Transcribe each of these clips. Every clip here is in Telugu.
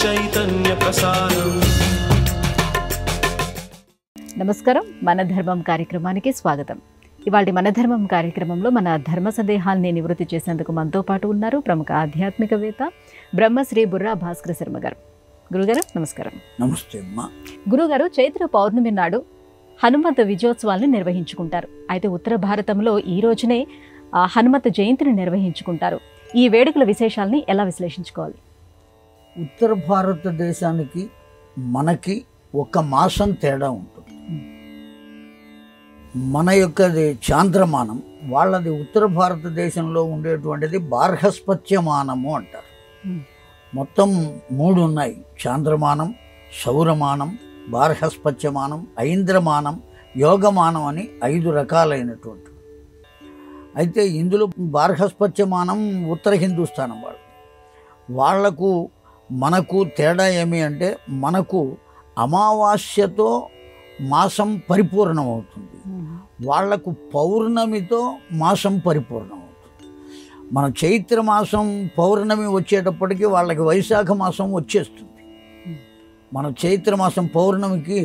చైతన్య ప్రసారం. నమస్కారం, మన ధర్మం కార్యక్రమానికి స్వాగతం. ఇవాళ మన ధర్మం కార్యక్రమంలో మన ధర్మ సందేహాల్ని నివృత్తి చేసేందుకు మనతో పాటు ఉన్నారు ప్రముఖ ఆధ్యాత్మికవేత్త బ్రహ్మశ్రీ బుర్రా భాస్కర శర్మ గారు. గురుగారు నమస్కారం. నమస్తే అమ్మా. గురుగారు, చైత్ర పౌర్ణమి నాడు హనుమంత విజయోత్సవాలను నిర్వహించుకుంటారు. అయితే ఉత్తర భారతంలో ఈ రోజునే హనుమత జయంతిని నిర్వహించుకుంటారు. ఈ వేడుకల విశేషాలని ఎలా విశ్లేషించుకోవాలి? ఉత్తర భారతదేశానికి మనకి ఒక మాసం తేడా ఉంటుంది. మన యొక్కది చాంద్రమానం, వాళ్ళది ఉత్తర భారతదేశంలో ఉండేటువంటిది బార్హస్పత్యమానము అంటారు. మొత్తం 3 ఉన్నాయి: చాంద్రమానం, సౌరమానం, బార్హస్పత్యమానం, ఐంద్రమానం, యోగమానం అని 5 రకాలైనటువంటి. అయితే ఇందులో బార్హస్పత్యమానం ఉత్తర హిందూస్థానం వాళ్లకు మనకు తేడా ఏమి అంటే, మనకు అమావాస్యతో మాసం పరిపూర్ణమవుతుంది, వాళ్లకు పౌర్ణమితో మాసం పరిపూర్ణమవుతుంది. మన చైత్ర మాసం పౌర్ణమి వచ్చేటప్పటికి వాళ్ళకి వైశాఖ మాసం వచ్చేస్తుంది. మన చైత్ర మాసం పౌర్ణమికి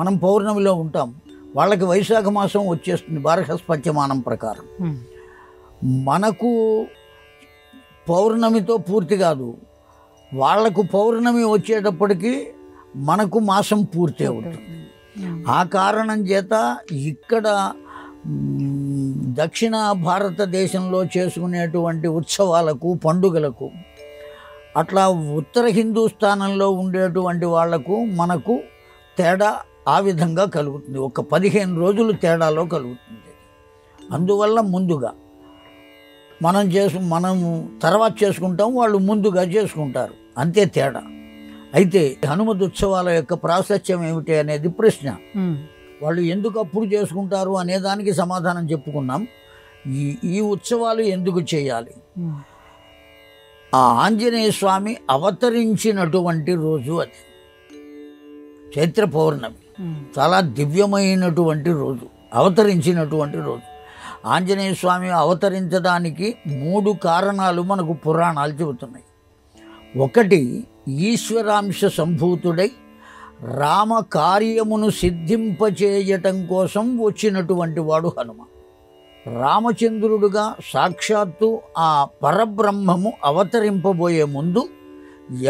మనం పౌర్ణమిలో ఉంటాం, వాళ్ళకి వైశాఖ మాసం వచ్చేస్తుంది బార్హస్పత్యమానం ప్రకారం. మనకు పౌర్ణమితో పూర్తి కాదు, వాళ్లకు పౌర్ణమి వచ్చేటప్పటికి మనకు మాసం పూర్తి అవుతుంది. ఆ కారణం చేత ఇక్కడ దక్షిణ భారతదేశంలో చేసుకునేటువంటి ఉత్సవాలకు, పండుగలకు, అట్లా ఉత్తర హిందూస్థానంలో ఉండేటువంటి వాళ్లకు మనకు తేడా ఆ విధంగా కలుగుతుంది. ఒక 15 రోజులు తేడాలో కలుగుతుంది. అందువల్ల ముందుగా మనము తర్వాత చేసుకుంటాం, వాళ్ళు ముందుగా చేసుకుంటారు, అంతే తేడా. అయితే హనుమత్ ఉత్సవాల యొక్క ప్రాశస్త్యం ఏమిటి అనేది ప్రశ్న. వాళ్ళు ఎందుకు అప్పుడు చేసుకుంటారు అనే దానికి సమాధానం చెప్పుకున్నాం. ఈ ఉత్సవాలు ఎందుకు చేయాలి? ఆ ఆంజనేయ స్వామి అవతరించినటువంటి రోజు అది చైత్ర పౌర్ణమి. చాలా దివ్యమైనటువంటి రోజు, అవతరించినటువంటి రోజు. ఆంజనేయ స్వామి అవతరించడానికి 3 కారణాలు మనకు పురాణాలు చెబుతున్నాయి. ఒకటి, ఈశ్వరాంశ సంభూతుడై రామ కార్యమును సిద్ధింపచేయటం కోసం వచ్చినటువంటి వాడు హనుమ. రామచంద్రుడుగా సాక్షాత్తు ఆ పరబ్రహ్మము అవతరింపబోయే ముందు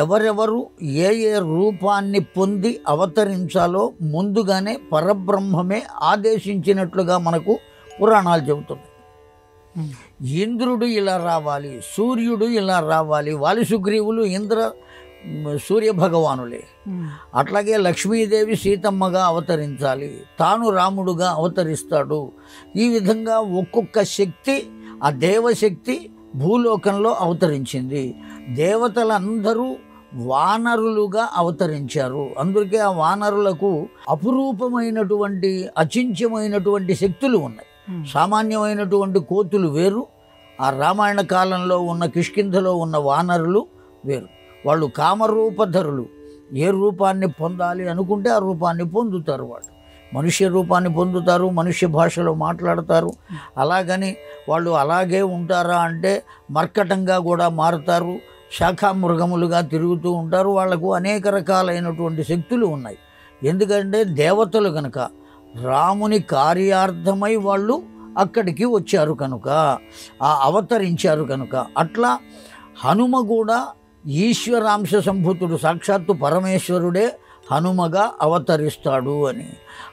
ఎవరెవరు ఏ రూపాన్ని పొంది అవతరించాలో ముందుగానే పరబ్రహ్మమే ఆదేశించినట్లుగా మనకు పురాణాలు చెబుతున్నాయి. ఇంద్రుడు ఇలా రావాలి, సూర్యుడు ఇలా రావాలి, వాలి సుగ్రీవులు సూర్య భగవానులే. అట్లాగే లక్ష్మీదేవి సీతమ్మగా అవతరించాలి, తాను రాముడుగా అవతరిస్తాడు. ఈ విధంగా ఒక్కొక్క శక్తి, ఆ దేవశక్తి భూలోకంలో అవతరించింది. దేవతలందరూ వానరులుగా అవతరించారు. అందుకే ఆ వానరులకు అపురూపమైనటువంటి, అచింత్యమైనటువంటి శక్తులు ఉన్నాయి. సామాన్యమైనటువంటి కోతులు వేరు, ఆ రామాయణ కాలంలో ఉన్న కిష్కింధలో ఉన్న వానరులు వేరు. వాళ్ళు కామరూపధరులు. ఏ రూపాన్ని పొందాలి అనుకుంటే ఆ రూపాన్ని పొందుతారు. వాళ్ళు మనుష్య రూపాన్ని పొందుతారు, మనుష్య భాషలో మాట్లాడతారు. అలాగని వాళ్ళు అలాగే ఉంటారా అంటే మర్కటంగా కూడా మారుతారు, శాఖామృగములుగా తిరుగుతూ ఉంటారు. వాళ్లకు అనేక రకాలైనటువంటి శక్తులు ఉన్నాయి. ఎందుకంటే దేవతలు కనుక, రాముని కార్యార్థమై వాళ్ళు అక్కడికి వచ్చారు కనుక, అవతరించారు కనుక. అట్లా హనుమ కూడా ఈశ్వరాంశ సంభూతుడు, సాక్షాత్తు పరమేశ్వరుడే హనుమగా అవతరిస్తాడు అని.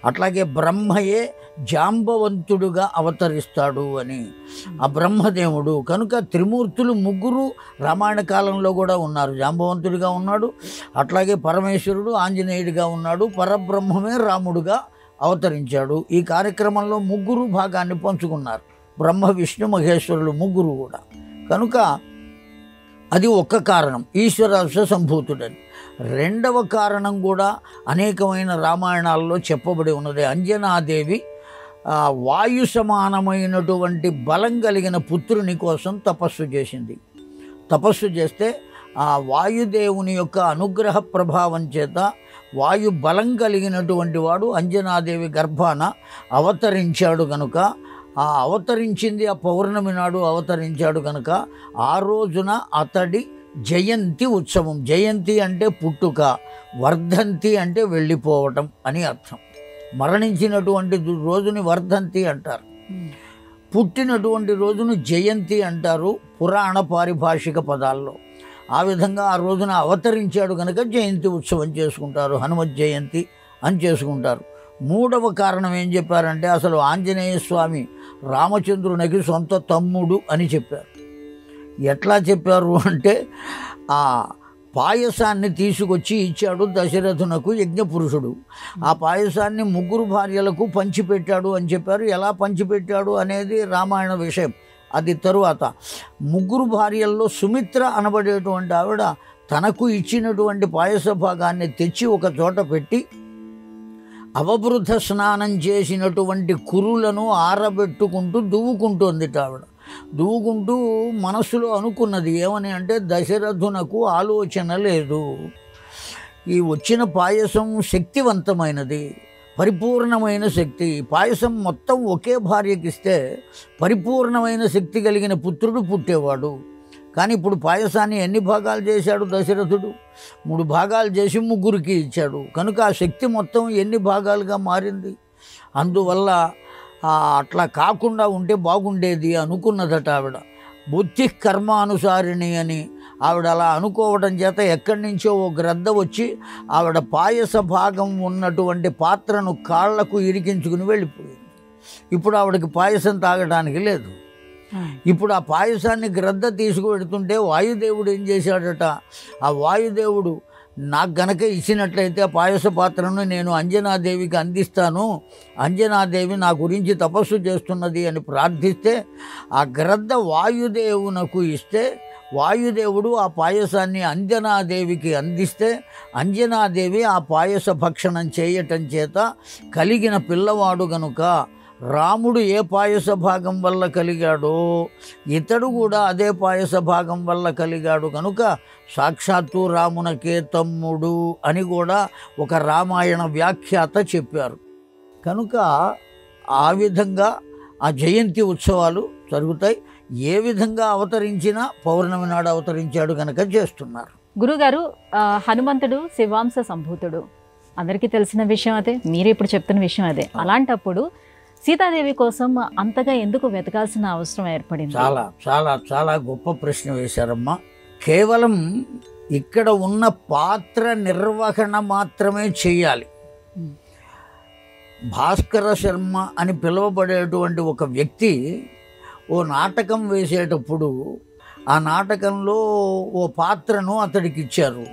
అట్లాగే బ్రహ్మయే జాంబవంతుడుగా అవతరిస్తాడు అని, ఆ బ్రహ్మదేవుడు కనుక త్రిమూర్తులు 3 రామాయణ కాలంలో కూడా ఉన్నారు. జాంబవంతుడిగా ఉన్నాడు, అట్లాగే పరమేశ్వరుడు ఆంజనేయుడిగా ఉన్నాడు, పరబ్రహ్మమే రాముడుగా అవతరించాడు. ఈ కార్యక్రమంలో 3 భాగాన్ని పంచుకున్నారు, బ్రహ్మ విష్ణు మహేశ్వరులు 3 కూడా. కనుక అది ఒక్క కారణం, ఈశ్వరాంశ సంభూతుడని. రెండవ కారణం కూడా అనేకమైన రామాయణాల్లో చెప్పబడి ఉన్నది. అంజనాదేవి వాయు సమానమైనటువంటి బలం కలిగిన పుత్రుని కోసం తపస్సు చేసింది. తపస్సు చేస్తే ఆ వాయుదేవుని యొక్క అనుగ్రహ ప్రభావం చేత వాయు బలం కలిగినటువంటి వాడు అంజనాదేవి గర్భాన అవతరించాడు కనుక, ఆ అవతరించింది ఆ పౌర్ణమి నాడు అవతరించాడు కనుక ఆ రోజున అతడి జయంతి ఉత్సవం. జయంతి అంటే పుట్టుక, వర్ధంతి అంటే వెళ్ళిపోవటం అని అర్థం. మరణించినటువంటి రోజుని వర్ధంతి అంటారు, పుట్టినటువంటి రోజును జయంతి అంటారు పురాణ పారిభాషిక పదాల్లో. ఆ విధంగా ఆ రోజున అవతరించాడు కనుక జయంతి ఉత్సవం చేసుకుంటారు, హనుమత్ జయంతి అని చేసుకుంటారు. మూడవ కారణం ఏం చెప్పారంటే అసలు ఆంజనేయ స్వామి రామచంద్రునికి సొంత తమ్ముడు అని చెప్పారు. ఎట్లా చెప్పారు అంటే ఆ పాయసాన్ని తీసుకొచ్చి ఇచ్చాడు దశరథునకు యజ్ఞపురుషుడు. ఆ పాయసాన్ని 3 భార్యలకు పంచిపెట్టాడు అని చెప్పారు. ఎలా పంచిపెట్టాడు అనేది రామాయణ విషయం, అది తరువాత. 3 భార్యల్లో సుమిత్ర అనబడేటువంటి ఆవిడ తనకు ఇచ్చినటువంటి పాయస భాగాన్ని తెచ్చి ఒక చోట పెట్టి అవబృధ స్నానం చేసినటువంటి కురులను ఆరబెట్టుకుంటూ దువ్వుకుంటోంది ఆవిడ. దువ్వుకుంటూ మనస్సులో అనుకున్నది ఏమని అంటే దశరథునకు ఆలోచన లేదు, ఈ వచ్చిన పాయసం శక్తివంతమైనది, పరిపూర్ణమైన శక్తి. పాయసం మొత్తం ఒకే భార్యకిస్తే పరిపూర్ణమైన శక్తి కలిగిన పుత్రుడు పుట్టేవాడు. కానీ ఇప్పుడు పాయసాన్ని ఎన్ని భాగాలు చేశాడు దశరథుడు? 3 భాగాలు చేసి 3కి ఇచ్చాడు. కనుక ఆ శక్తి మొత్తం ఎన్ని భాగాలుగా మారింది? అందువల్ల అట్లా కాకుండా ఉంటే బాగుండేది అనుకున్నదట ఆవిడ. బుద్ధి కర్మానుసారిణి అని ఆవిడ అలా అనుకోవడం చేత ఎక్కడి నుంచో ఓ గ్రద్ద వచ్చి ఆవిడ పాయస భాగం ఉన్నటువంటి పాత్రను కాళ్లకు ఇరికించుకుని వెళ్ళిపోయింది. ఇప్పుడు ఆవిడకి పాయసం తాగడానికి లేదు. ఇప్పుడు ఆ పాయసాన్ని గ్రద్ద తీసుకువెడుతుంటే వాయుదేవుడు ఏం చేశాడట, ఆ వాయుదేవుడు నాకు గనక ఇచ్చినట్లయితే ఆ పాయస పాత్రను నేను అంజనాదేవికి అందిస్తాను, అంజనాదేవి నా గురించి తపస్సు చేస్తున్నది అని ప్రార్థిస్తే ఆ గ్రద్ద వాయుదేవునకు ఇస్తే వాయుదేవుడు ఆ పాయసాన్ని అంజనాదేవికి అందిస్తే అంజనాదేవి ఆ పాయస భక్షణం చేయటం చేత కలిగిన పిల్లవాడు గనుక రాముడు ఏ పాయస భాగం వల్ల కలిగాడో ఇతడు కూడా అదే పాయస భాగం వల్ల కలిగాడు కనుక సాక్షాత్తు రామునకే తమ్ముడు అని కూడా ఒక రామాయణ వ్యాఖ్యాత చెప్పారు. కనుక ఆ విధంగా ఆ జయంతి ఉత్సవాలు జరుగుతాయి. ఏ విధంగా అవతరించినా పౌర్ణమి నాడు అవతరించాడు కనుక చేస్తున్నారు. గురుగారు, హనుమంతుడు శివాంశ సంభూతుడు, అందరికీ తెలిసిన విషయం అదే, మీరు ఇప్పుడు చెప్తున్న విషయం అదే. అలాంటప్పుడు సీతాదేవి కోసం అంతగా ఎందుకు వెతకాల్సిన అవసరం ఏర్పడింది? చాలా చాలా చాలా గొప్ప ప్రశ్న వేశారమ్మా. కేవలం ఇక్కడ ఉన్న పాత్ర నిర్వహణ మాత్రమే చేయాలి. భాస్కర శర్మ అని పిలువబడేటువంటి ఒక వ్యక్తి ఓ నాటకం వేసేటప్పుడు ఆ నాటకంలో ఓ పాత్రను అతడికి ఇచ్చారు.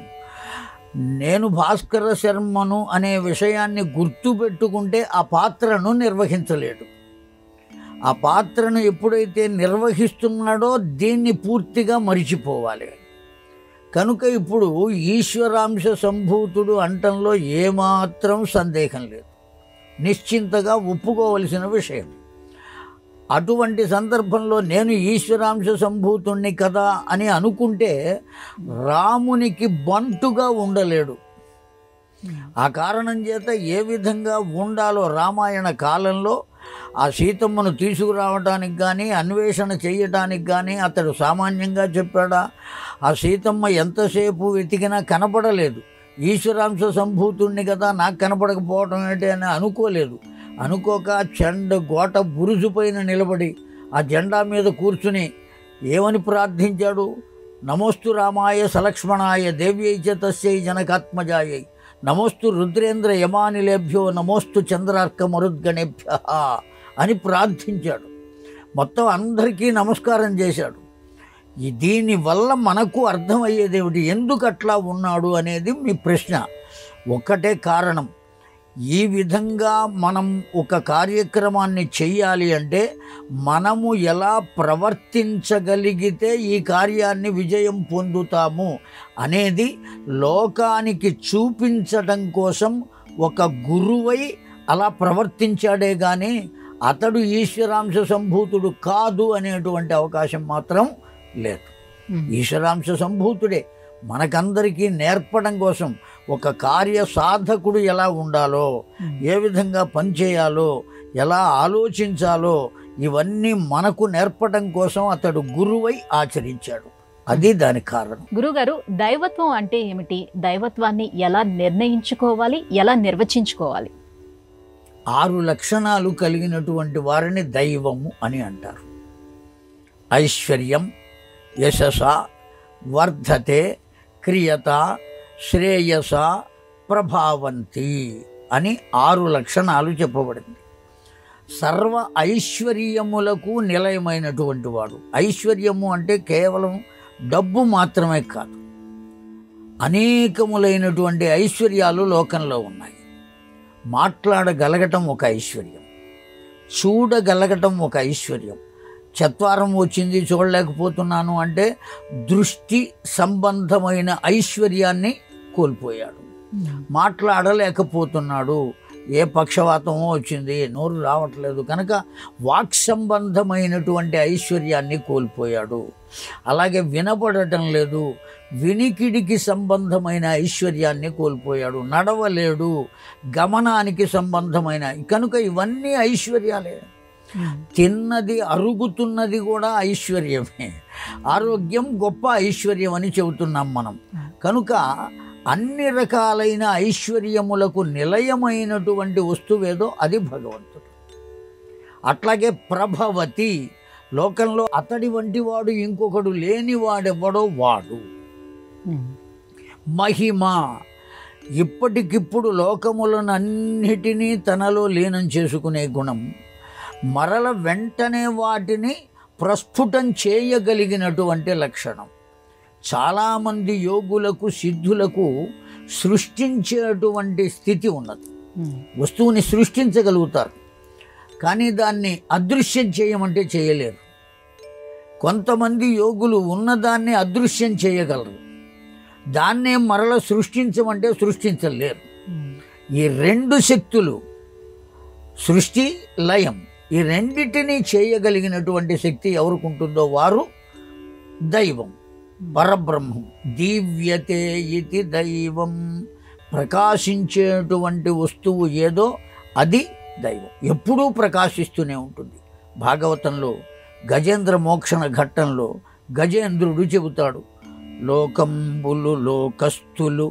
నేను భాస్కర శర్మను అనే విషయాన్ని గుర్తుపెట్టుకుంటే ఆ పాత్రను నిర్వహించలేడు. ఆ పాత్రను ఎప్పుడైతే నిర్వహిస్తున్నాడో దీన్ని పూర్తిగా మరిచిపోవాలి. కనుక ఇప్పుడు ఈశ్వరాంశ సంభూతుడు అంటంలో ఏమాత్రం సందేహం లేదు, నిశ్చింతగా ఒప్పుకోవలసిన విషయం. అటువంటి సందర్భంలో నేను ఈశ్వరాంశ సంభూతుణ్ణి కదా అని అనుకుంటే రామునికి బంటుగా ఉండలేడు. ఆ కారణం చేత ఏ విధంగా ఉండాలో రామాయణ కాలంలో ఆ సీతమ్మను తీసుకురావడానికి కానీ అన్వేషణ చేయటానికి కానీ అతడు సామాన్యంగా చెప్పాడా? ఆ సీతమ్మ ఎంతసేపు వెతికినా కనపడలేదు. ఈశ్వరాంశ సంభూతుణ్ణి కదా, నాకు కనపడకపోవటం ఏంటి అని అనుకోలేదు. అనుకోక గోట బురుజు పైన నిలబడి ఆ జెండా మీద కూర్చుని ఏమని ప్రార్థించాడు? నమోస్తు రామాయ సలక్ష్మణాయ దేవ్యై చ తస్యై జనకాత్మజాయై నమోస్తు రుద్రేంద్ర యమానిలేభ్యో నమోస్తు చంద్రార్క మరుద్గణేభ్య అని ప్రార్థించాడు. మొత్తం అందరికీ నమస్కారం చేశాడు. దీనివల్ల మనకు అర్థమయ్యేదేమిటి, ఎందుకు అట్లా ఉన్నాడు అనేది మీ ప్రశ్న. ఒక్కటే కారణం, ఈ విధంగా మనం ఒక కార్యక్రమాన్ని చెయ్యాలి అంటే మనము ఎలా ప్రవర్తించగలిగితే ఈ కార్యాన్ని విజయం పొందుతాము అనేది లోకానికి చూపించడం కోసం ఒక గురువై అలా ప్రవర్తించాడే కానీ అతడు ఈశ్వరాంశ సంభూతుడు కాదు అనేటువంటి అవకాశం మాత్రం లేదు. ఈశ్వరాంశ సంభూతుడే మనకందరికీ నేర్పడం కోసం ఒక కార్య సాధకుడు ఎలా ఉండాలో, ఏ విధంగా పనిచేయాలో, ఎలా ఆలోచించాలో ఇవన్నీ మనకు నేర్పడం కోసం అతడు గురువై ఆచరించాడు. అది దానికి కారణం. గురుగారు, దైవత్వం అంటే ఏమిటి? దైవత్వాన్ని ఎలా నిర్ణయించుకోవాలి, ఎలా నిర్వచించుకోవాలి? 6 లక్షణాలు కలిగినటువంటి వారిని దైవము అని అంటారు. ఐశ్వర్యం, యశస, వర్ధతే, క్రియత, శ్రేయస, ప్రభావంతి అని 6 లక్షణాలు చెప్పబడింది. సర్వ ఐశ్వర్యములకు నిలయమైనటువంటి వాడు. ఐశ్వర్యము అంటే కేవలం డబ్బు మాత్రమే కాదు, అనేకములైనటువంటి ఐశ్వర్యాలు లోకంలో ఉన్నాయి. మాట్లాడగలగటం ఒక ఐశ్వర్యం, చూడగలగటం ఒక ఐశ్వర్యం. చత్వారం వచ్చింది చూడలేకపోతున్నాను అంటే దృష్టి సంబంధమైన ఐశ్వర్యాన్ని కోల్పోయాడు. మాట్లాడలేకపోతున్నాడు, ఏ పక్షవాతమో వచ్చింది, నోరు రావట్లేదు కనుక వాక్ సంబంధమైనటువంటి ఐశ్వర్యాన్ని కోల్పోయాడు. అలాగే వినపడటం లేదు, వినికిడికి సంబంధమైన ఐశ్వర్యాన్ని కోల్పోయాడు. నడవలేడు, గమనానికి సంబంధమైన, కనుక ఇవన్నీ ఐశ్వర్యాలే. తిన్నది అరుగుతున్నది కూడా ఐశ్వర్యమే. ఆరోగ్యం గొప్ప ఐశ్వర్యం అని చెబుతున్నాం మనం. కనుక అన్ని రకాలైన ఐశ్వర్యములకు నిలయమైనటువంటి వస్తువేదో అది భగవంతుడు. అట్లాగే ప్రభవతి, లోకంలో అతడి వంటి వాడు ఇంకొకడు లేనివాడెవ్వడో వాడు. మహిమ, ఇప్పటికిప్పుడు లోకములనన్నిటినీ తనలో లీనం చేసుకునే గుణం, మరల వెంటనే వాటిని ప్రస్ఫుటం చేయగలిగినటువంటి లక్షణం. చాలామంది యోగులకు, సిద్ధులకు సృష్టించేటువంటి స్థితి ఉన్నది. వస్తువుని సృష్టించగలుగుతారు, కానీ దాన్ని అదృశ్యం చేయమంటే చేయలేరు. కొంతమంది యోగులు ఉన్నదాన్ని అదృశ్యం చేయగలరు, దాన్నే మరల సృష్టించమంటే సృష్టించలేరు. ఈ 2 శక్తులు, సృష్టి, లయం, ఈ రెండిటినీ చేయగలిగినటువంటి శక్తి ఎవరికి ఉంటుందో వారు దైవం, పరబ్రహ్మం. దీవ్యతే ఇతి దైవం, ప్రకాశించేటువంటి వస్తువు ఏదో అది దైవం. ఎప్పుడూ ప్రకాశిస్తూనే ఉంటుంది. భాగవతంలో గజేంద్ర మోక్షణ ఘట్టంలో గజేంద్రుడు చెబుతాడు, లోకంబులు లోకస్తులు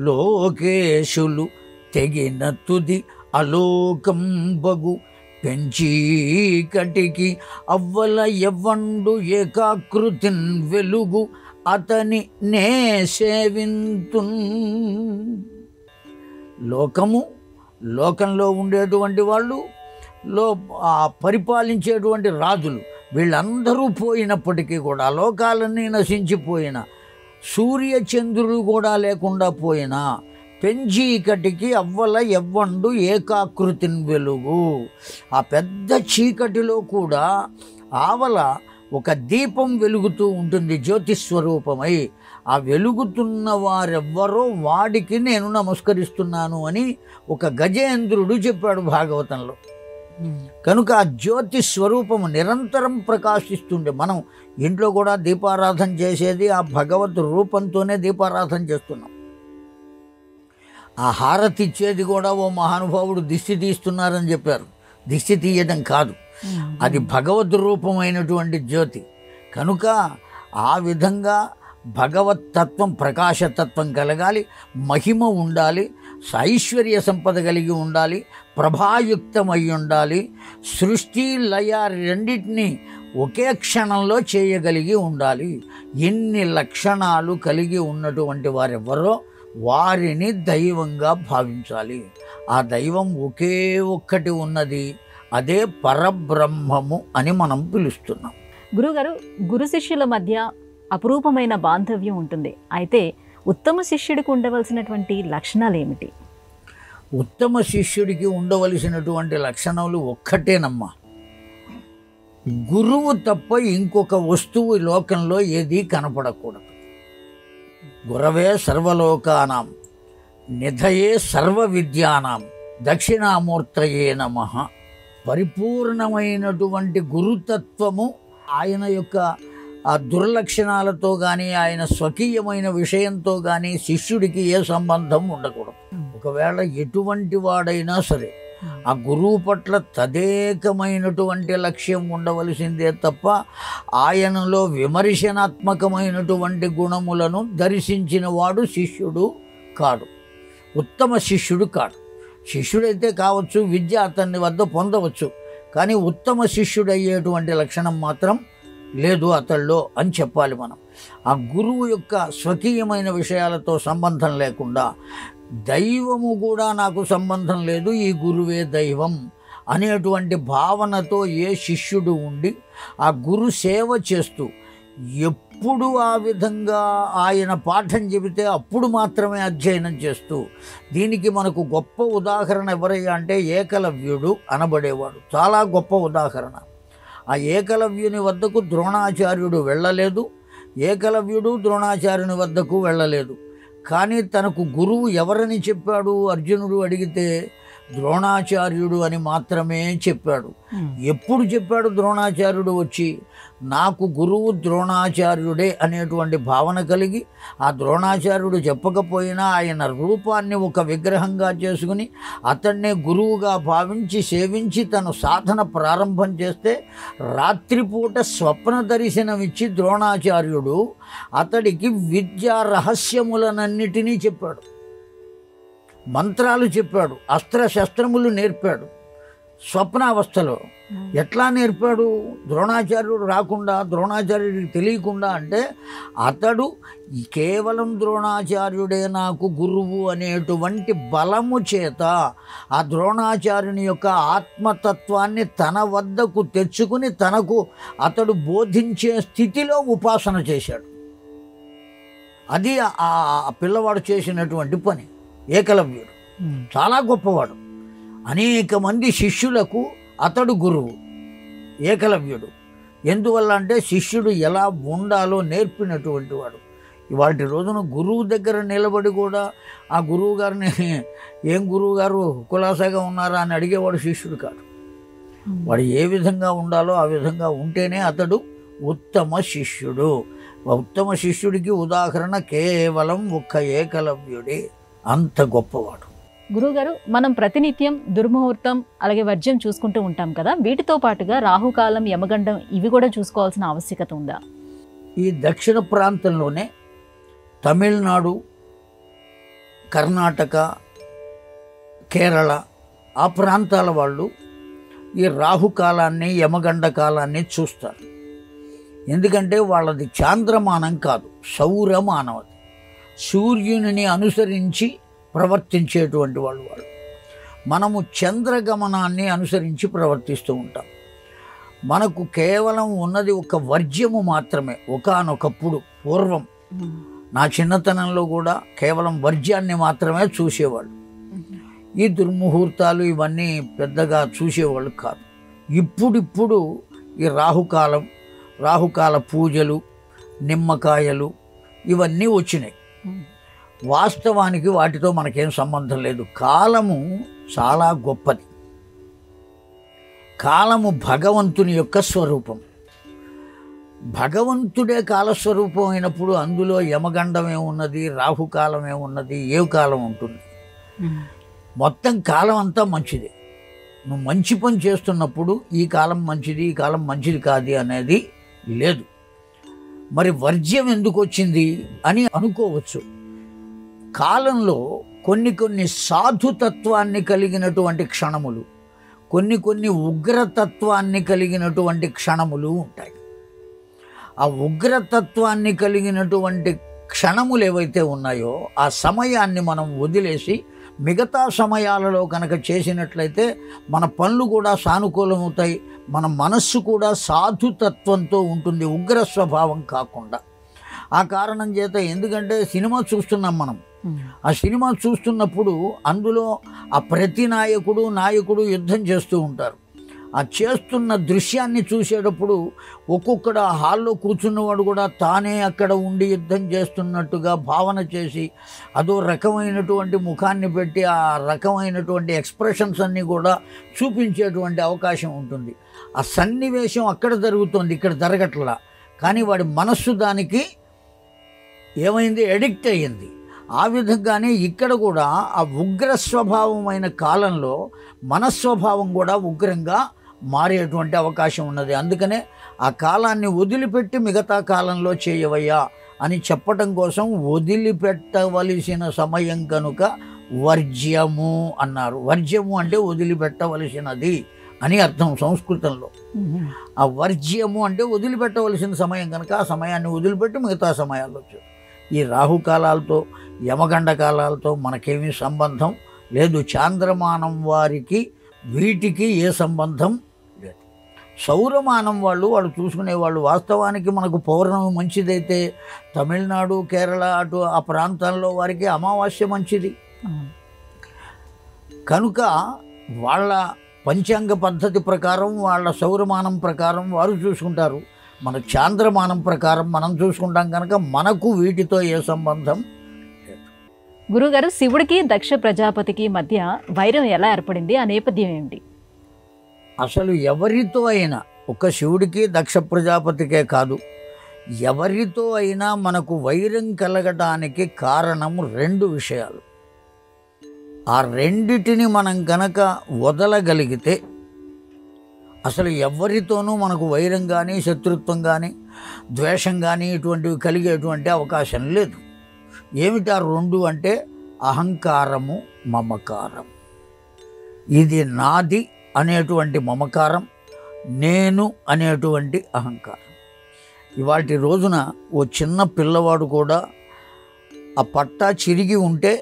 లోకేశులు తెగిన తుది అలోకంబగు పెంచీకటికి అవ్వల ఎవ్వండు ఏకాకృతిన్ వెలుగు అతని నే సేవింతున్. లోకము, లోకంలో ఉండేటువంటి వాళ్ళు, పరిపాలించేటువంటి రాజులు, వీళ్ళందరూ పోయినప్పటికీ కూడా, లోకాలన్నీ నశించిపోయిన, సూర్యచంద్రుడు కూడా లేకుండా పోయినా, పెంచీకటికి అవ్వల ఎవ్వండు ఏకాకృతిని వెలుగు. ఆ పెద్ద చీకటిలో కూడా ఆవల ఒక దీపం వెలుగుతూ ఉంటుంది జ్యోతిస్వరూపమై. ఆ వెలుగుతున్న వారెవ్వరో వాడికి నేను నమస్కరిస్తున్నాను అని ఒక గజేంద్రుడు చెప్పాడు భాగవతంలో. కనుక ఆ జ్యోతి స్వరూపము నిరంతరం ప్రకాశిస్తుండే. మనం ఇంట్లో కూడా దీపారాధన చేసేది ఆ భగవత్ రూపంతోనే దీపారాధన చేస్తున్నాం. ఆ హారతి ఇచ్చేది కూడా ఓ మహానుభావుడు దిష్టి తీస్తున్నారని చెప్పారు. దిష్టి తీయడం కాదు, అది భగవద్ రూపమైనటువంటి జ్యోతి. కనుక ఆ విధంగా భగవత్ తత్వం, ప్రకాశతత్వం కలగాలి, మహిమ ఉండాలి, ఐశ్వర్య సంపద కలిగి ఉండాలి, ప్రభాయుక్తమై ఉండాలి, సృష్టి లయ రెండింటినీ ఒకే క్షణంలో చేయగలిగి ఉండాలి. ఎన్ని లక్షణాలు కలిగి ఉన్నటువంటి వారెవరో వారిని దైవంగా భావించాలి. ఆ దైవం ఒకే ఒక్కటి ఉన్నది, అదే పరబ్రహ్మము అని మనం పిలుస్తున్నాం. గురుగారు, గురు శిష్యుల మధ్య అపురూపమైన బాంధవ్యం ఉంటుంది. అయితే ఉత్తమ శిష్యుడికి ఉండవలసినటువంటి లక్షణాలు ఏమిటి? ఉత్తమ శిష్యుడికి ఉండవలసినటువంటి లక్షణాలు ఒక్కటేనమ్మా. గురువు తప్ప ఇంకొక వస్తువు లోకంలో ఏదీ కనపడకూడదు. గురవే సర్వలోకానాం నిధయే సర్వ విద్యానాం దక్షిణామూర్తయే నమః. పరిపూర్ణమైనటువంటి గురుతత్వము, ఆయన యొక్క ఆ దుర్లక్షణాలతో కానీ, ఆయన స్వకీయమైన విషయంతో కానీ శిష్యుడికి ఏ సంబంధం ఉండకూడదు. ఒకవేళ ఎటువంటి వాడైనా సరే ఆ గురువు పట్ల తదేకమైనటువంటి లక్ష్యం ఉండవలసిందే తప్ప ఆయనలో విమర్శనాత్మకమైనటువంటి గుణములను దర్శించిన వాడు శిష్యుడు కాడు, ఉత్తమ శిష్యుడు కాడు. శిష్యుడైతే కావచ్చు, విద్య అతన్ని వద్ద పొందవచ్చు, కానీ ఉత్తమ శిష్యుడు అయ్యేటువంటి లక్షణం మాత్రం లేదు అతడిలో అని చెప్పాలి మనం. ఆ గురువు యొక్క స్వకీయమైన విషయాలతో సంబంధం లేకుండా దైవము కూడా నాకు సంబంధం లేదు, ఈ గురువే దైవం అనేటువంటి భావనతో ఏ శిష్యుడు ఉండి ఆ గురు సేవ చేస్తూ ఎప్పుడు ఆ విధంగా ఆయన పాఠం చెబితే అప్పుడు మాత్రమే అధ్యయనం చేస్తూ, దీనికి మనకు గొప్ప ఉదాహరణ ఎవరయ్యా అంటే ఏకలవ్యుడు అనబడేవాడు. చాలా గొప్ప ఉదాహరణ. ఆ ఏకలవ్యుని వద్దకు ద్రోణాచార్యుడు వెళ్ళలేదు, ఏకలవ్యుడు ద్రోణాచార్యుని వద్దకు వెళ్ళలేదు. కానీ తనకు గురువు ఎవరని చెప్పాడు అర్జునుడు అడిగితే ద్రోణాచార్యుడు అని మాత్రమే చెప్పాడు. ఎప్పుడు చెప్పాడు ద్రోణాచార్యుడు వచ్చి? నాకు గురువు ద్రోణాచార్యుడే అనేటువంటి భావన కలిగి ఆ ద్రోణాచార్యుడు చెప్పకపోయినా ఆయన రూపాన్ని ఒక విగ్రహంగా చేసుకుని అతన్నే గురువుగా భావించి సేవించి తను సాధన ప్రారంభం చేస్తే రాత్రిపూట స్వప్న దర్శనమిచ్చి ద్రోణాచార్యుడు అతడికి విద్యా రహస్యములనన్నిటినీ చెప్పాడు, మంత్రాలు చెప్పాడు, అస్త్రశస్త్రములు నేర్పాడు. స్వప్నావస్థలో ఎట్లా నేర్పాడు? ద్రోణాచార్యుడు రాకుండా, ద్రోణాచార్యుడికి తెలియకుండా. అంటే అతడు కేవలం ద్రోణాచార్యుడే నాకు గురువు అనేటువంటి బలము చేత ఆ ద్రోణాచార్యుని యొక్క ఆత్మతత్వాన్ని తన వద్దకు తెచ్చుకుని తనకు అతడు బోధించే స్థితిలో ఉపాసన చేశాడు. అది ఆ పిల్లవాడు చేసినటువంటి పని. ఏకలవ్యుడు చాలా గొప్పవాడు. అనేక మంది శిష్యులకు అతడు గురువు ఏకలవ్యుడు. ఎందువల్ల అంటే శిష్యుడు ఎలా ఉండాలో నేర్పినటువంటి వాడు. ఇవాటి రోజున గురువు దగ్గర నిలబడి కూడా ఆ గురువు గారిని ఏం గురువు గారు కులాసాగా ఉన్నారా అని అడిగేవాడు శిష్యుడు కాదు. వాడు ఏ విధంగా ఉండాలో ఆ విధంగా ఉంటేనే అతడు ఉత్తమ శిష్యుడు. ఉత్తమ శిష్యుడికి ఉదాహరణ కేవలం ఒక్క ఏకలవ్యుడే, అంత గొప్పవాడు. గురువుగారు, మనం ప్రతినిత్యం దుర్ముహూర్తం అలాగే వర్జ్యం చూసుకుంటూ ఉంటాం కదా, వీటితో పాటుగా రాహుకాలం, యమగండం ఇవి కూడా చూసుకోవాల్సిన ఆవశ్యకత ఉందా? ఈ దక్షిణ ప్రాంతంలోనే తమిళనాడు, కర్ణాటక, కేరళ ఆ ప్రాంతాల వాళ్ళు ఈ రాహుకాలాన్ని, యమగండ కాలాన్ని చూస్తారు. ఎందుకంటే వాళ్ళది చాంద్రమానం కాదు, సౌరమానం. అది సూర్యుని అనుసరించి ప్రవర్తించేటువంటి వాళ్ళు. మనము చంద్రగమనాన్ని అనుసరించి ప్రవర్తిస్తూ ఉంటాం. మనకు కేవలం ఉన్నది ఒక వర్జ్యము మాత్రమే. ఒకానొకప్పుడు పూర్వం నా చిన్నతనంలో కూడా కేవలం వర్జ్యాన్ని మాత్రమే చూసేవాళ్ళు. ఈ దుర్ముహూర్తాలు ఇవన్నీ పెద్దగా చూసేవాళ్ళు కాదు. ఇప్పుడిప్పుడు ఈ రాహుకాలం, రాహుకాల పూజలు, నిమ్మకాయలు ఇవన్నీ వచ్చినాయి. వాస్తవానికి వాటితో మనకేం సంబంధం లేదు. కాలము చాలా గొప్పది. కాలము భగవంతుని యొక్క స్వరూపం. భగవంతుడే కాలస్వరూపం అయినప్పుడు అందులో యమగండమే ఉన్నది, రాహుకాలమే ఉన్నది, ఏ కాలం ఉంటుంది? మొత్తం కాలం అంతా మంచిదే. నువ్వు మంచి పని చేస్తున్నప్పుడు ఈ కాలం మంచిది, ఈ కాలం మంచిది కాదు అనేది లేదు. మరి వర్జ్యం ఎందుకు వచ్చింది అని అనుకోవచ్చు. కాలంలో కొన్ని కొన్ని సాధుతత్వాన్ని కలిగినటువంటి క్షణములు, కొన్ని ఉగ్రతత్వాన్ని కలిగినటువంటి క్షణములు ఉంటాయి. ఆ ఉగ్రతత్వాన్ని కలిగినటువంటి క్షణములు ఏవైతే ఉన్నాయో ఆ సమయాన్ని మనం వదిలేసి మిగతా సమయాలలో కనుక చేసినట్లయితే మన పనులు కూడా సానుకూలమవుతాయి, మన మనస్సు కూడా సాధుతత్వంతో ఉంటుంది, ఉగ్ర స్వభావం కాకుండా. ఆ కారణం చేత, ఎందుకంటే సినిమా చూస్తున్నాం మనం, ఆ సినిమా చూస్తున్నప్పుడు అందులో ఆ ప్రతి నాయకుడు యుద్ధం చేస్తూ ఉంటారు. ఆ చేస్తున్న దృశ్యాన్ని చూసేటప్పుడు ఒక్కొక్కడ హాల్లో కూర్చున్నవాడు కూడా తానే అక్కడ ఉండి యుద్ధం చేస్తున్నట్టుగా భావన చేసి అదో రకమైనటువంటి ముఖాన్ని పెట్టి ఆ రకమైనటువంటి ఎక్స్ప్రెషన్స్ అన్నీ కూడా చూపించేటువంటి అవకాశం ఉంటుంది. ఆ సన్నివేశం అక్కడ జరుగుతుంది, ఇక్కడ జరగట్లా. కానీ వాడి మనస్సు దానికి ఏమైంది? ఎడిక్ట్ అయ్యింది. ఆ విధంగానే ఇక్కడ కూడా ఆ ఉగ్ర స్వభావమైన కాలంలో మనస్వభావం కూడా ఉగ్రంగా మారేటువంటి అవకాశం ఉన్నది. అందుకనే ఆ కాలాన్ని వదిలిపెట్టి మిగతా కాలంలో చేయవయ్యా అని చెప్పటం కోసం వదిలిపెట్టవలసిన సమయం కనుక వర్జ్యము అన్నారు. వర్జ్యము అంటే వదిలిపెట్టవలసినది అని అర్థం సంస్కృతంలో. ఆ వర్జ్యము అంటే వదిలిపెట్టవలసిన సమయం కనుక ఆ సమయాన్ని వదిలిపెట్టి మిగతా సమయాల్లో వచ్చారు. ఈ రాహుకాలాలతో యమగండ కాలాలతో మనకేమీ సంబంధం లేదు. చాంద్రమానం వారికి వీటికి ఏ సంబంధం లేదు. సౌరమానం వాళ్ళు చూసుకునేవాళ్ళు. వాస్తవానికి మనకు పౌర్ణమి మంచిదైతే తమిళనాడు, కేరళ అటు ఆ ప్రాంతాల్లో వారికి అమావాస్య మంచిది కనుక వాళ్ళ పంచాంగ పద్ధతి ప్రకారం వాళ్ళ సౌరమానం ప్రకారం వారు చూసుకుంటారు. మన చాంద్రమానం ప్రకారం మనం చూసుకుంటాం కనుక మనకు వీటితో ఏ సంబంధం లేదు. గురుగారు, శివుడికి దక్ష ప్రజాపతికి మధ్య వైరం ఎలా ఏర్పడింది? ఆ నేపథ్యం ఏమిటి? అసలు ఎవరితో అయినా, ఒక శివుడికి దక్ష ప్రజాపతికే కాదు, ఎవరితో అయినా మనకు వైరం కలగటానికి కారణం రెండు విషయాలు. ఆ రెండిటిని మనం కనుక వదలగలిగితే అసలు ఎవరితోనూ మనకు వైరం కానీ శత్రుత్వం కానీ ద్వేషం కానీ ఇటువంటివి కలిగేటువంటి అవకాశం లేదు. ఏమిటా రెండు అంటే అహంకారము, మమకారం. ఇది నాది అనేటువంటి మమకారం, నేను అనేటువంటి అహంకారం. ఇవాటి రోజున ఓ చిన్న పిల్లవాడు కూడా ఆ పట్టా చిరిగి ఉంటే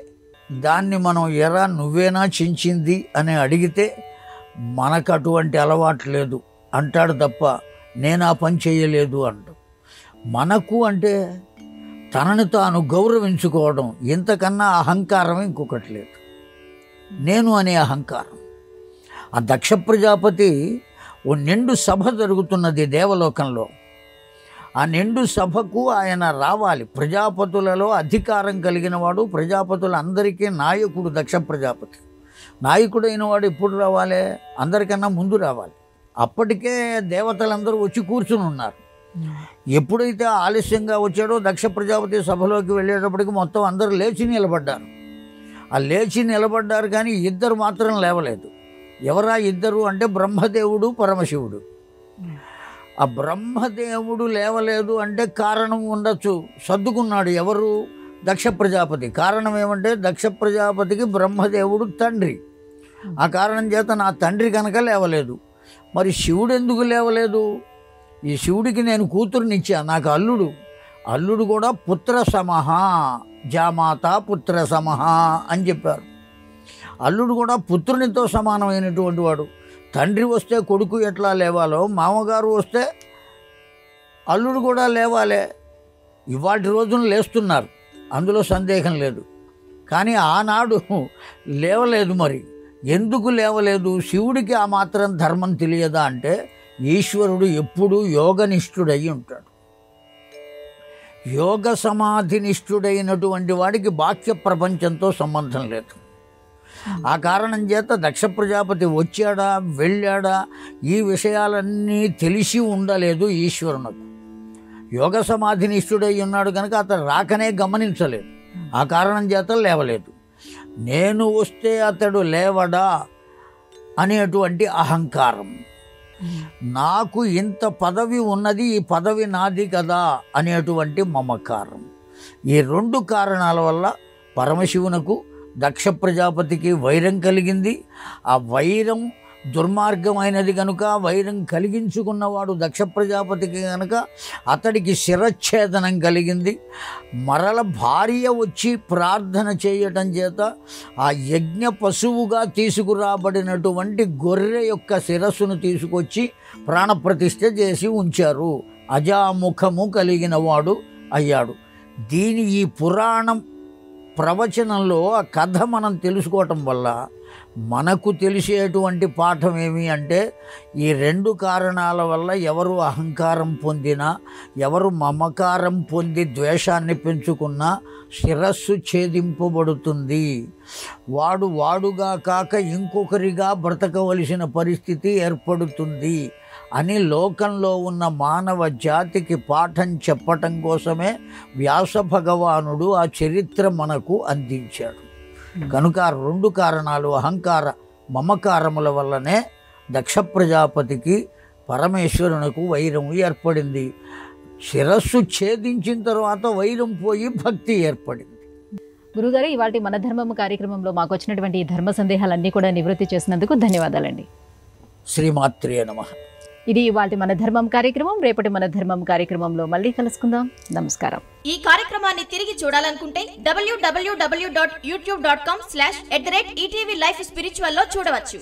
దాన్ని మనం ఎరా నువ్వేనా చించింది అని అడిగితే మనకు అటువంటి అలవాటు లేదు అంటాడు తప్ప నేను ఆ పని చేయలేదు అంటాడు. మనకు అంటే తనని తాను గౌరవించుకోవడం, ఇంతకన్నా అహంకారం ఇంకొకటి లేదు. నేను అనే అహంకారం. ఆ దక్ష ప్రజాపతి ఓ నిండు సభ జరుగుతున్నది దేవలోకంలో. ఆ నిండు సభకు ఆయన రావాలి. ప్రజాపతులలో అధికారం కలిగిన వాడు, ప్రజాపతులందరికీ నాయకుడు దక్ష ప్రజాపతి. నాయకుడైన వాడు ఎప్పుడు రావాలి? అందరికన్నా ముందు రావాలి. అప్పటికే దేవతలందరూ వచ్చి కూర్చుని ఉన్నారు. ఎప్పుడైతే ఆలస్యంగా వచ్చాడో దక్ష ప్రజాపతి సభలోకి వెళ్ళేటప్పటికి మొత్తం అందరూ లేచి నిలబడ్డారు. ఆ లేచి నిలబడ్డారు కానీ ఇద్దరు మాత్రం లేవలేదు. ఎవరా ఇద్దరు అంటే బ్రహ్మదేవుడు, పరమశివుడు. ఆ బ్రహ్మదేవుడు లేవలేదు అంటే కారణం ఉండొచ్చు. సర్దుకున్నాడు. ఎవరు? దక్ష ప్రజాపతి. కారణం ఏమంటే దక్ష ప్రజాపతికి బ్రహ్మదేవుడు తండ్రి. ఆ కారణం చేత నా తండ్రి కనుక లేవలేదు. మరి శివుడు ఎందుకు లేవలేదు? ఈ శివుడికి నేను కూతురునిచ్చా, నాకు అల్లుడు కూడా పుత్ర సమహ, జామాత పుత్ర సమహ అని చెప్పారు. అల్లుడు కూడా పుత్రునితో సమానమైనటువంటి వాడు. తండ్రి వస్తే కొడుకు ఎట్లా లేవాలో, మామగారు వస్తే అల్లుడు కూడా లేవాలే. ఇవాటి రోజున లేస్తున్నారు, అందులో సందేహం లేదు. కానీ ఆనాడు లేవలేదు. మరి ఎందుకు లేవలేదు? శివుడికి ఆ మాత్రం ధర్మం తెలియదా అంటే ఈశ్వరుడు ఎప్పుడూ యోగనిష్ఠుడై ఉంటాడు. యోగ సమాధినిష్ఠుడైనటువంటి వాడికి బాహ్య ప్రపంచంతో సంబంధం లేదు. ఆ కారణం చేత దక్ష ప్రజాపతి వచ్చాడా వెళ్ళాడా ఈ విషయాలన్నీ తెలిసి ఉండలేదు ఈశ్వరునకు. యోగ సమాధినిష్ఠుడై ఉన్నాడు కనుక అతడు రాకనే గమనించలేదు. ఆ కారణం చేత లేవలేదు. నేను వస్తే అతడు లేవడా అనేటువంటి అహంకారం, నాకు ఇంత పదవి ఉన్నది, ఈ పదవి నాది కదా అనేటువంటి మమకారం. ఈ రెండు కారణాల వల్ల పరమశివునకు దక్ష ప్రజాపతికి వైరం కలిగింది. ఆ వైరం దుర్మార్గమైనది కనుక, వైరం కలిగించుకున్నవాడు దక్ష ప్రజాపతికి కనుక అతడికి శిరచ్ఛేదనం కలిగింది. మరల భార్య వచ్చి ప్రార్థన చేయటం చేత ఆ యజ్ఞ పశువుగా తీసుకురాబడినటువంటి గొర్రె యొక్క శిరస్సును తీసుకొచ్చి ప్రాణప్రతిష్ఠ చేసి ఉంచారు. అజాముఖము కలిగిన వాడు అయ్యాడు. ఈ పురాణం ప్రవచనంలో ఆ కథ మనం తెలుసుకోవటం వల్ల మనకు తెలిసేటువంటి పాఠం ఏమి అంటే, ఈ రెండు కారణాల వల్ల ఎవరు అహంకారం పొందినా, ఎవరు మమకారం పొంది ద్వేషాన్ని పెంచుకున్నా శిరస్సు ఛేదింపబడుతుంది. వాడుగా కాక ఇంకొకరిగా బ్రతకవలసిన పరిస్థితి ఏర్పడుతుంది అని లోకంలో ఉన్న మానవ జాతికి పాఠం చెప్పటం కోసమే వ్యాస భగవానుడు ఆ చరిత్ర మనకు అందించాడు. కనుక 2 కారణాలు, అహంకార మమకారముల వల్లనే దక్ష ప్రజాపతికి పరమేశ్వరునకు వైరం ఏర్పడింది. శిరస్సు ఛేదించిన తర్వాత వైరం పోయి భక్తి ఏర్పడింది. గురుగారు, ఇవాళ మన ధర్మం కార్యక్రమంలో మాకు వచ్చినటువంటి ఈ ధర్మ సందేహాలన్నీ కూడా నివృత్తి చేసినందుకు ధన్యవాదాలండి. శ్రీమాత్రే నమః. ఇది ఇవాళ మన ధర్మం కార్యక్రమం. రేపటి మన ధర్మం కార్యక్రమంలో మళ్ళీ కలుసుకుందాం. నమస్కారం. ఈ కార్యక్రమాన్ని తిరిగి చూడాలనుకుంటే www.youtube.com/ETV Life Spiritual లో చూడవచ్చు.